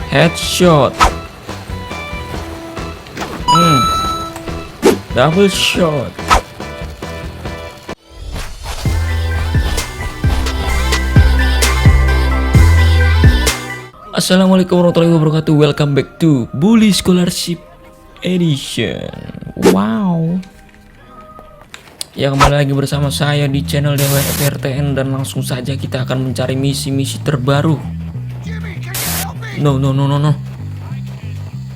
Headshot. Double shot. Assalamualaikum warahmatullahi wabarakatuh. Welcome back to Bully Scholarship Edition. Wow. Ya, kembali lagi bersama saya di channel DWFRTN dan langsung saja kita akan mencari misi-misi terbaru. No.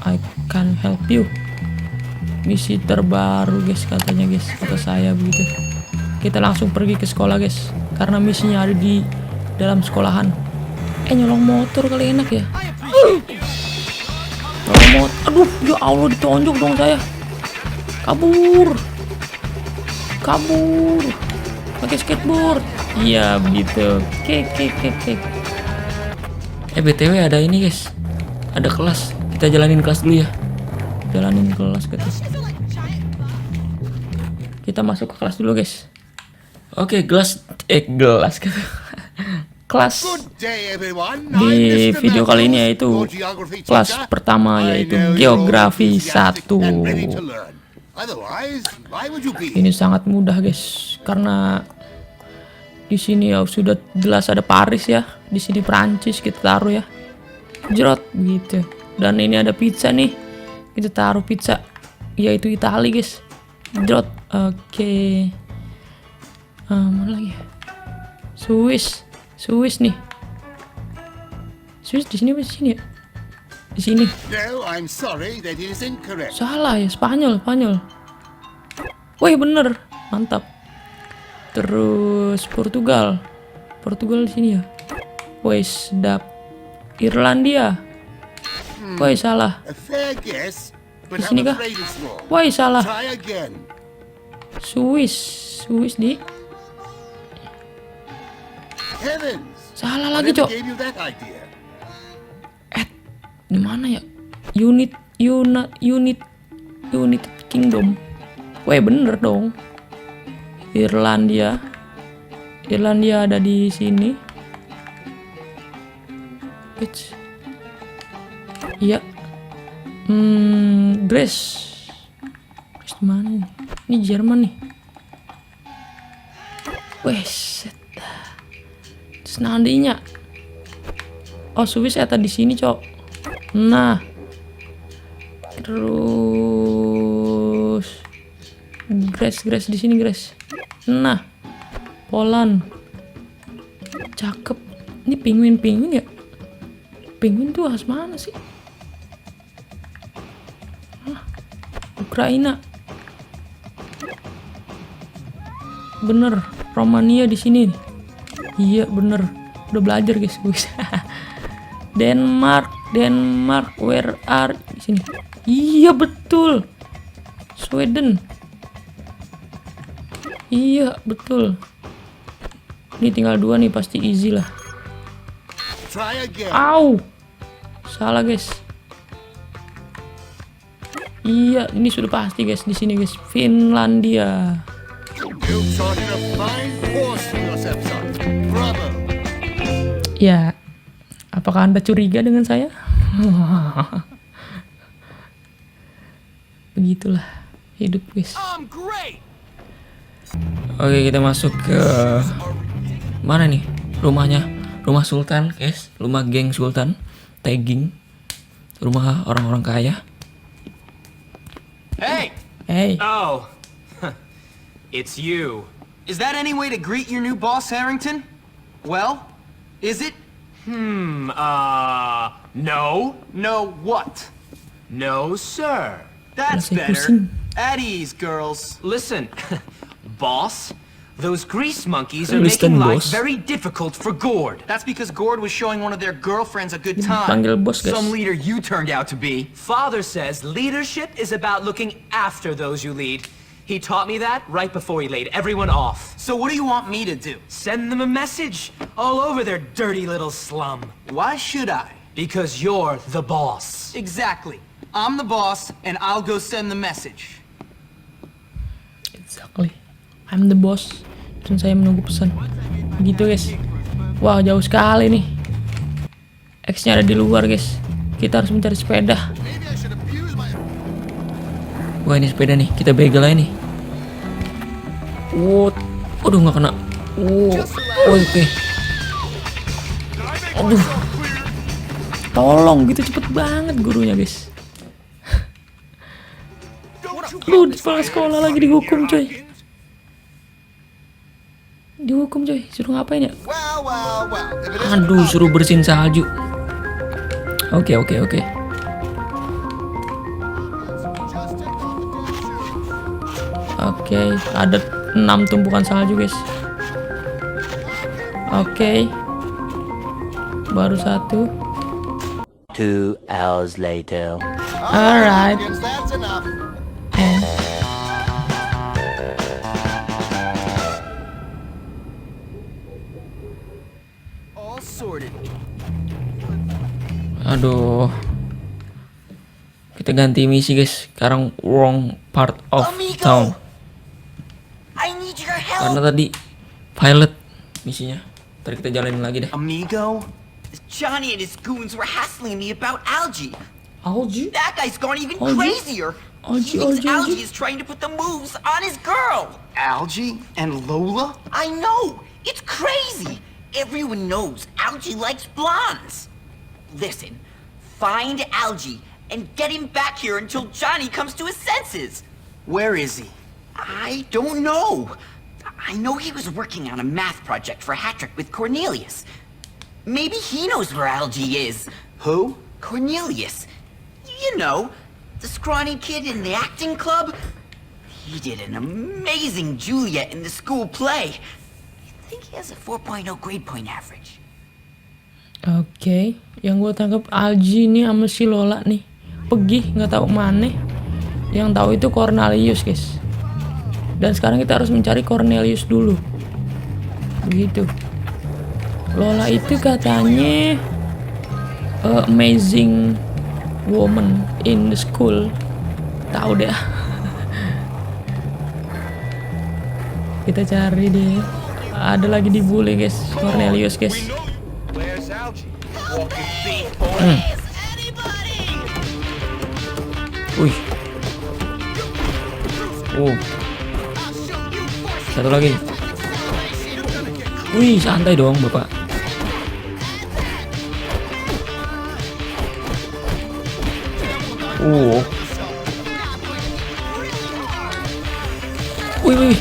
I can help you. Misi terbaru guys, katanya guys, kata saya begitu. Kita langsung pergi ke sekolah guys, karena misinya ada di dalam sekolahan. Nyolong motor kali enak ya. Nyolong motor. Aduh, ya Allah, ditonjok dong saya. Kabur pakai skateboard. Iya begitu. Kek. BTW ada ini guys, ada kelas. Kita jalanin kelas dulu ya. Jalanin kelas gitu. Kita masuk ke kelas dulu guys. Oke, gelas gitu. Kelas di video kali ini yaitu kelas pertama, yaitu Geografi 1. Ini sangat mudah guys, karena di sini ya sudah jelas ada Paris ya, di sini Prancis, kita taruh ya, jerot gitu. Dan ini ada pizza nih, kita taruh pizza, yaitu Itali guys, jerot. Oke. Mana lagi? Swiss nih. Swiss di sini apa di sini ya? Di sini. No, I'm sorry, that is incorrect. Salah ya, Spanyol. Wih, bener. Mantap. Terus Portugal di sini ya. Wih, sedap. Irlandia. Wih, salah. A fair guess, but Di sini I'm kah? afraid it's wrong. Wih, salah. Try again. Swiss di Heavens! salah lagi, Whatever Cok. gave you that idea? Di mana ya? United Kingdom. Weh, bener dong. Irlandia ada di sini. Iya. Greece di mana nih? Ini Jerman nih. Weh, set. Terus nandinya. Oh, Swiss ada di sini, Cok. Nah, terus Greece di sini, Greece. Nah, Poland. Cakep. Ini penguin ya? Penguin tuh khas mana sih? Ukraina. Bener, Romania di sini. Iya, bener. Udah belajar guys. Denmark, where are di sini? Iya betul. Sweden. Iya betul. Ini tinggal 2 nih, pasti easy lah. Try again. Au, salah guys. Iya, ini sudah pasti guys, di sini guys. Finlandia. You've started a fine course for yourself, son. Bravo. Ya, apakah Anda curiga dengan saya? Begitulah hidup guys. Oke, kita masuk ke mana nih? Rumah Sultan guys, rumah geng Sultan, tagging, rumah orang-orang kaya. Hey. Oh, it's you. Is that any way to greet your new boss, Harrington? Well, is it? No. No what? No, sir. That's Masih better. pusing. At ease, girls. Listen, boss, those grease monkeys are Listen, making life boss. very difficult for Gord. That's because Gord was showing one of their girlfriends a good time. Panggil bos guys. Some leader you turned out to be. Father says leadership is about looking after those you lead. He taught me that right before he laid everyone off. So what do you want me to do? Send them a message all over their dirty little slum. Why should I? Because you're the boss. Exactly. I'm the boss, and I'll go send the message. Exactly. I'm the boss. Dan saya menunggu pesan. Gitu guys. Wah, jauh sekali nih. X-nya ada di luar guys. Kita harus mencari sepeda. Wah ini sepeda nih, kita begal aja nih. Aduh nggak kena. Oke. Aduh. Tolong gitu cepet banget gurunya guys. Lu di kepala sekolah lagi dihukum coy. Dihukum coy, suruh ngapain ya? Aduh, suruh bersihin salju. Oke. Oke, ada 6 tumpukan salju guys. Oke. Baru 1. 2 hours later. Alright. All sorted. Aduh. Kita ganti misi guys. Sekarang wrong part of town. I need your help. Karena tadi pilot misinya. Ntar kita jalanin lagi deh. Amigo? Johnny and his goons were hassling me about Algie. Algie? That guy's gone even Algie? crazier. He thinks Algie is trying to put the moves on his girl. Algie and Lola? I know. It's crazy. Everyone knows Algie likes blondes. Listen, find Algie and get him back here until Johnny comes to his senses. Where is he? I don't know. I know he was working on a math project for Hattrick with Cornelius. Maybe he knows where Algie is. Who? Cornelius. You know, the scrawny kid in the acting club. He did an amazing Juliet in the school play. I think he has a 4.0 grade point average. Oke, yang gue tangkap Algie nih sama si Lola nih pergi nggak tahu mana. Yang tahu itu Cornelius guys. Dan sekarang kita harus mencari Cornelius dulu. Begitu. Lola itu katanya amazing woman in the school. Tahu deh. Kita cari deh. Ada lagi dibully guys, Cornelius guys. Where's Algie? Walking beat. Wih. Satu lagi. Wih, santai dong, Bapak. Wih.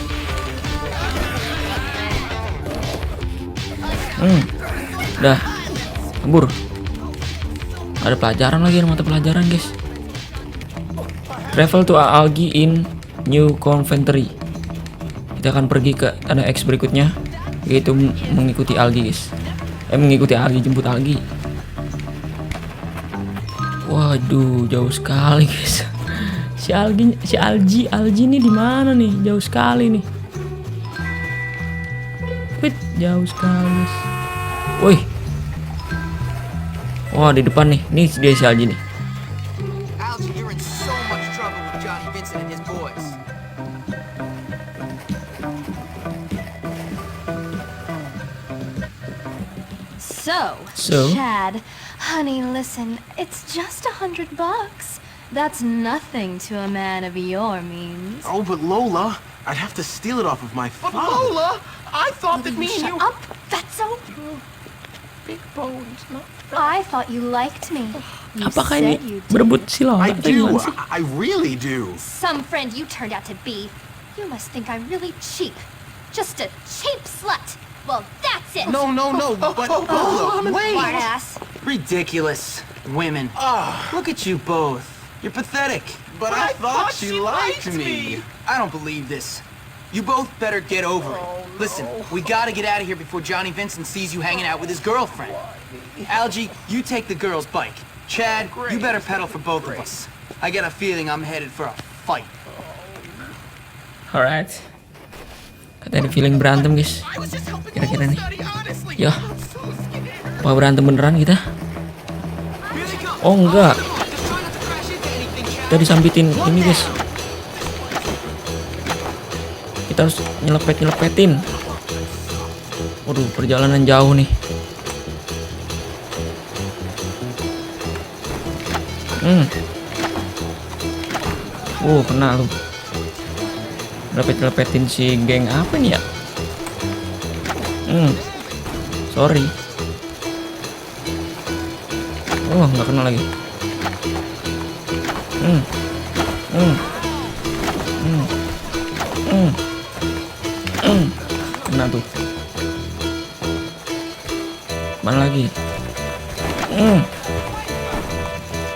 Dah. Kabur. Ada pelajaran lagi, mata pelajaran, guys. Travel to Algie in New Coventry. Kita akan pergi ke tanah X berikutnya, yaitu mengikuti Algie guys. Mengikuti Algie, jemput Algie. Waduh, jauh sekali guys. Si Algie ini di mana nih? Jauh sekali nih. Wih, jauh sekali guys. Wih. Wah, di depan nih. Nih dia si Algie nih. Algie, you're in so much trouble with Johnny Vincent and his boys. So, Chad, honey, listen, it's just $100. That's nothing to a man of your means. Oh, but Lola, I'd have to steal it off of my father. Lola, I thought that me and Shut you. up, Fatso. Big bones, no. I thought you liked me. You Apakah said ini you did. berebut si Lola? I atau do. gimana sih? I really do. Some friend you turned out to be. You must think I'm really cheap. Just a cheap slut. Well, that's it. No, but Lola, wait. Smart ass. Ridiculous. Women. Look at you both. You're pathetic. But I thought she liked me. I don't believe this. You both better get over it. Listen, we gotta get out of here before Johnny Vincent sees you hanging out with his girlfriend. Algie, you take the girl's bike. Chad, you better pedal for both of us. I get a feeling I'm headed for a fight. Alright. Katanya feeling berantem guys. Kira-kira nih. Ya. Apa berantem beneran kita? Oh enggak. Kita disambitin ini guys. Kita harus nyelepetin. Waduh, perjalanan jauh nih. Kena lu. Lepet-lepetin si geng apa nih ya? Sorry. Nggak kena lagi. Kena tuh. Mana lagi?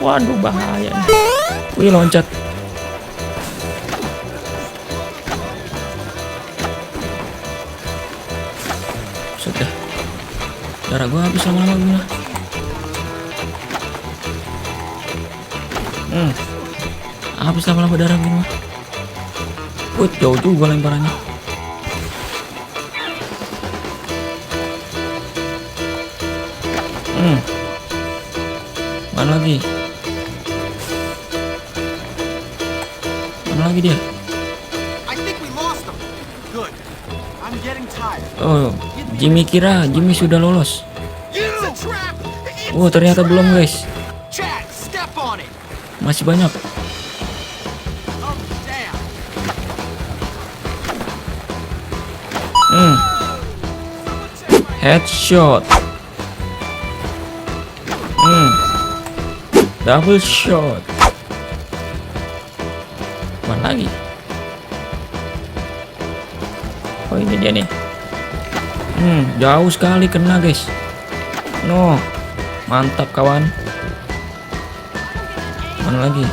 Waduh, bahaya nih. Wih, loncat. Sudah. Darah gua habis lama-lama guna. Habis lama-lama darah gini mah. Jauh juga lemparannya. Mana lagi? Mana lagi dia? I think we lost him. Good. I'm getting tired. Jimmy kira Jimmy sudah lolos. It's a trap. Ternyata belum, guys. Chad, step on it. Masih banyak. Oh, damn. Headshot. Double shot. Mana lagi? Ini dia nih. Jauh sekali kena, guys. Mantap kawan. Mana lagi?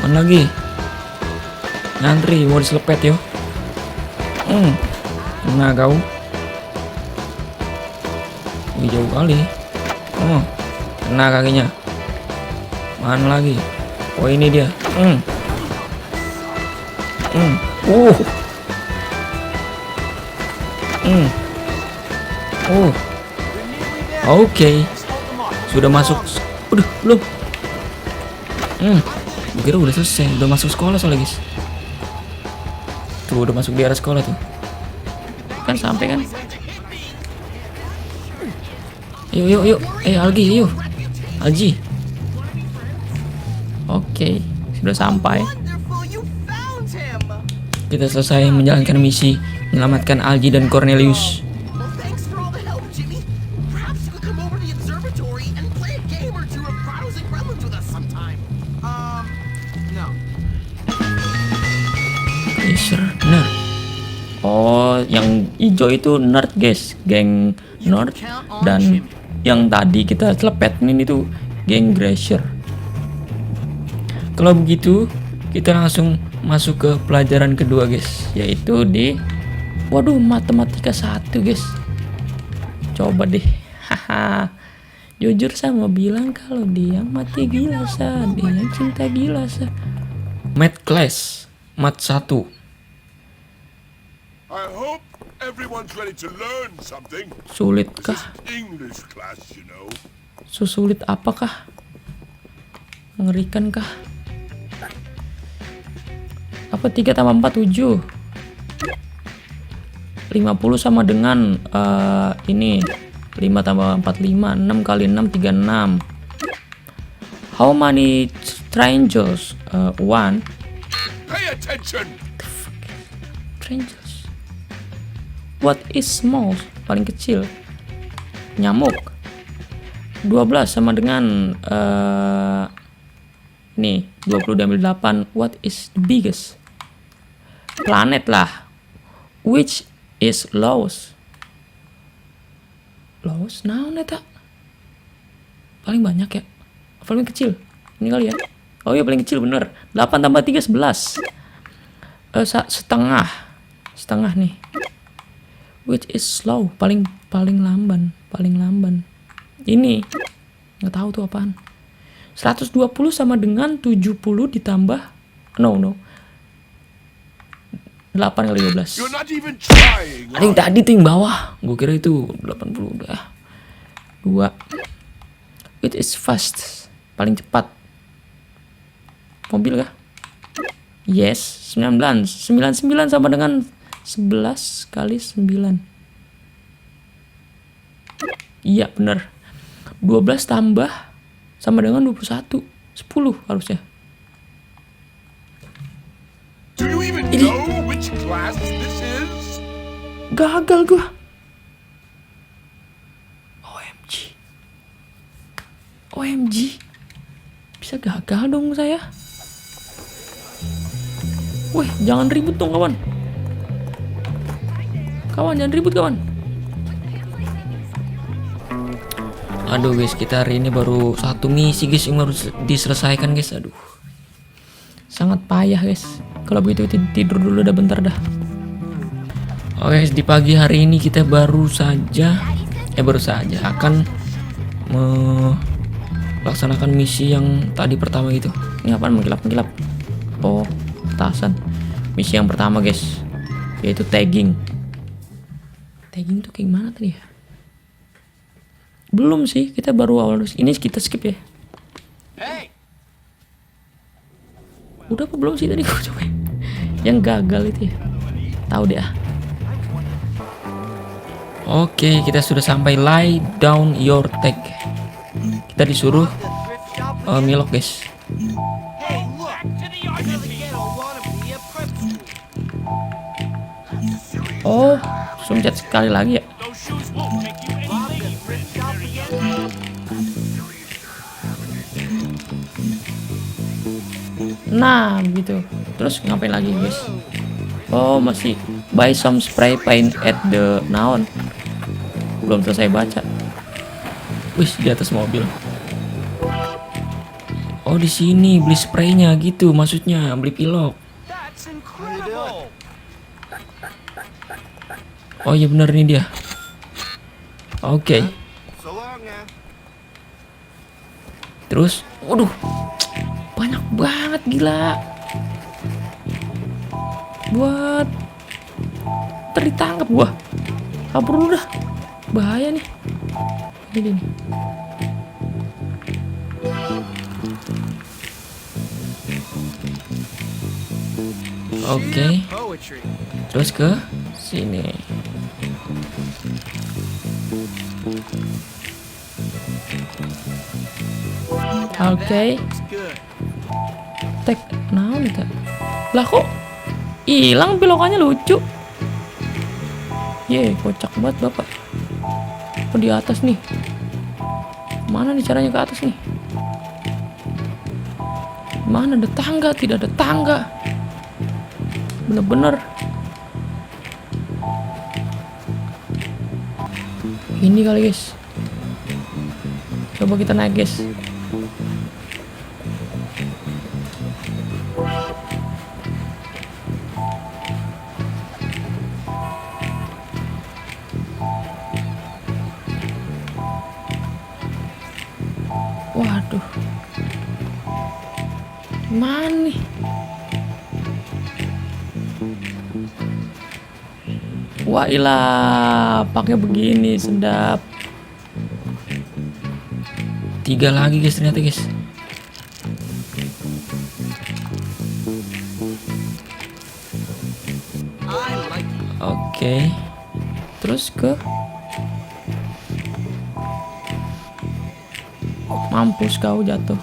Mana lagi? Ngantri mau diselepet yo. Kena kau. Jauh kali. Kena kakinya. Mana lagi? Ini dia. Oke. Sudah masuk. Belum. Kira udah selesai, udah masuk sekolah soalnya, guys. Tuh udah masuk di area sekolah tuh. Kan sampai kan? Yuk. Algi, yuk. Algi. Oke, sudah sampai. Kita selesai menjalankan misi menyelamatkan Algi dan Cornelius. Well, thanks for all the help, Jimmy. Perhaps you could come over to the observatory and play a game or two of Grottos and Gremlins with us sometime. No. Laser nerd. Yang hijau itu nerd, guys, geng nerd. Dan yang tadi kita selepetin itu geng Grazer. Kalau begitu, kita langsung masuk ke pelajaran kedua, guys, yaitu di matematika 1, guys. Coba deh. Jujur sama bilang kalau dia mati gila sa, dia cinta gila sa. Math class, Math 1. I hope everyone's ready to learn something. Sulit kah? English class, you know. Susulit apakah? Mengerikan kah? Apa 3 tambah 4 7? 50 sama dengan ini 5 tambah 4 5, 6 kali 6 36. How many triangles? 1. Pay attention. Triangles. What is small? Paling kecil. Nyamuk. 12 sama dengan nih 20 diambil 8. What is the biggest? Planet lah. Which is lowest? Lowest? Nah, neta. Paling banyak ya? Paling kecil? Ini kali ya? Oh iya, paling kecil bener. 8 tambah 3 11. Setengah nih. Which is slow? Paling lamban. Ini nggak tahu tuh apaan. 120 sama dengan 70 ditambah 8 kali 12. You're not even trying. Ada yang tadi tuh yang bawah. Gue kira itu 80 udah. 2. It is fast. Paling cepat. Mobil kah? Yes. 19 sama dengan 11 kali 9. Iya bener, 12 tambah sama dengan 21. 10 harusnya. Do you even know which class this is? Gagal gua. OMG. Bisa gagal dong saya. Wih, jangan ribut dong kawan. Kawan, jangan ribut kawan. Aduh guys, kita hari ini baru satu misi guys yang harus diselesaikan guys. Aduh, sangat payah guys. Kalau begitu tidur dulu dah bentar dah. Oke guys, di pagi hari ini kita baru saja akan melaksanakan misi yang tadi pertama gitu. Ini apaan, mengkilap? Oh, petasan. Misi yang pertama guys, yaitu tagging. Tagging tuh kayak gimana tadi ya? Belum sih, kita baru awal. Ini kita skip ya. Hey, Udah apa belum sih tadi gue coba? Yang gagal itu ya. Tahu deh ah. Oke, kita sudah sampai lie down your tag. Kita disuruh milok guys. Oh, sumcat sekali lagi ya. Nah, begitu. Terus ngapain lagi guys? Oh, masih buy some spray paint at the naon. Belum selesai baca. Wih, di atas mobil. Oh, di sini beli spraynya gitu, maksudnya beli pilok. Oh iya bener, ini dia. Oke. Terus, waduh, banyak banget gila. Buat tertangkap gua. Kabur dulu dah. Bahaya nih. Ini nih. Oke. Terus ke sini. Oke. Tek naon eta? Lah kok hilang pilokannya, lucu. Ye, kocak banget bapak. Oh, di atas nih. Mana nih caranya ke atas nih? Mana ada tangga? Tidak ada tangga. Bener-bener. Ini kali guys. Coba kita naik guys. Waduh. Mana nih? Wah ilah, pakai begini sedap. 3 lagi guys ternyata guys. Oke. Terus ke mampus kau jatuh.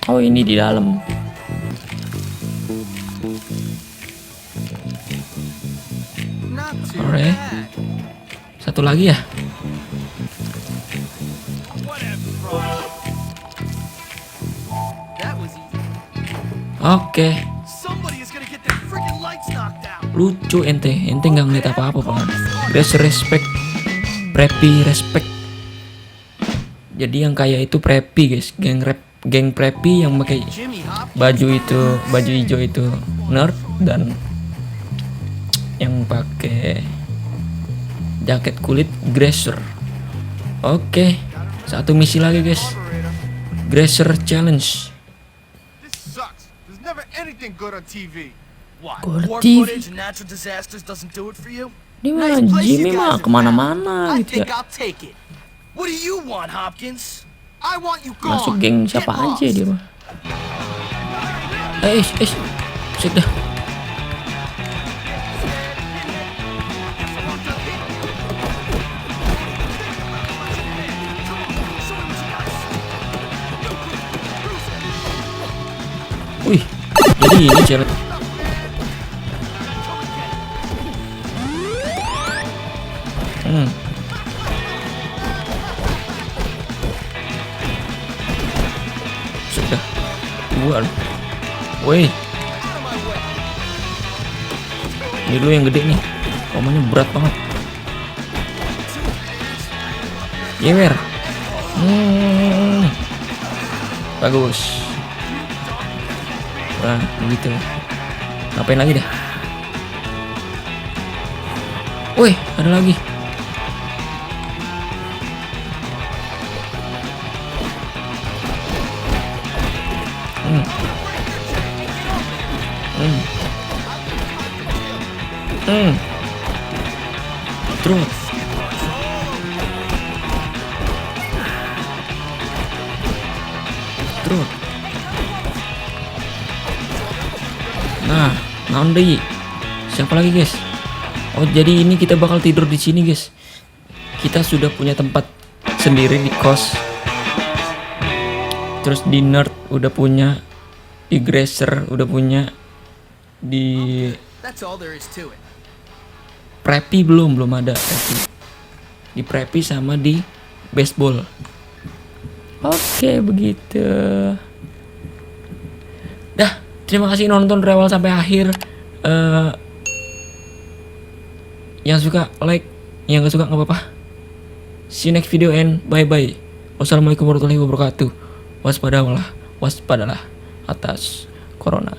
Oh ini di dalam. Alright. Satu lagi ya. Oke. Lucu ente nggak ngeliat apa-apa banget. Respect, preppy respect. Jadi yang kayak itu preppy guys, geng preppy yang pakai baju hijau itu nerd, dan yang pakai jaket kulit Grazer. Oke, satu misi lagi guys, Grazer challenge. Good TV. Ini mah Jimmy mah kemana-mana gitu ya. What do you want, Hopkins? I want you gone. Masuk geng siapa aja dia mah. Sik dah. Wih, jadi ini cewek. Sudah buat. Wih, ini dulu yang gede nih. Komanya berat banget. Yewer. Bagus. Nah, begitu. Ngapain lagi dah? Wih, ada lagi. Terus. Terus. Nah, naon deui? Siapa lagi, guys? Oh, jadi ini kita bakal tidur di sini, guys. Kita sudah punya tempat sendiri di kos. Terus di Nerd udah punya, di Grazer udah punya, di That's all there is to it. Preppy belum ada Preppy. Di Preppy sama di baseball. Oke, begitu. Dah, terima kasih nonton dari awal sampai akhir. Yang suka like, yang gak suka nggak apa-apa. See you next video and bye bye. Wassalamualaikum warahmatullahi wabarakatuh. Waspadalah atas corona.